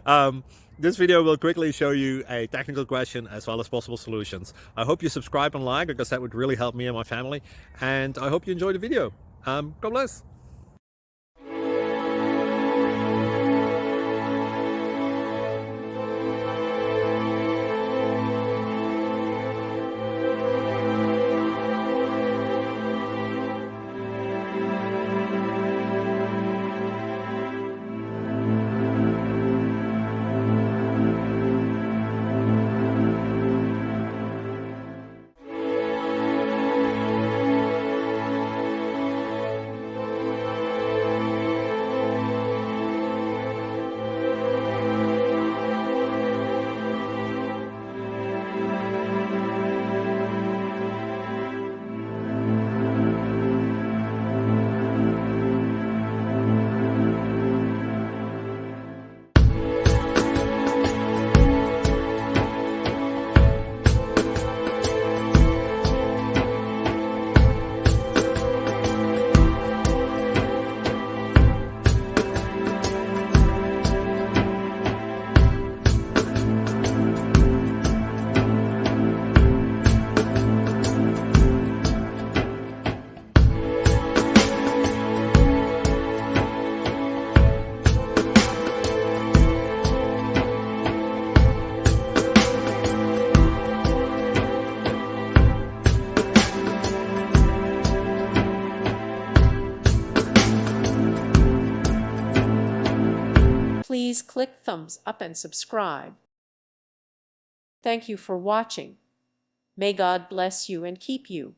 um, this video will quickly show you a technical question as well as possible solutions. I hope you subscribe and like, because that would really help me and my family. And I hope you enjoy the video. God bless. Please click thumbs up and subscribe. Thank you for watching. May God bless you and keep you.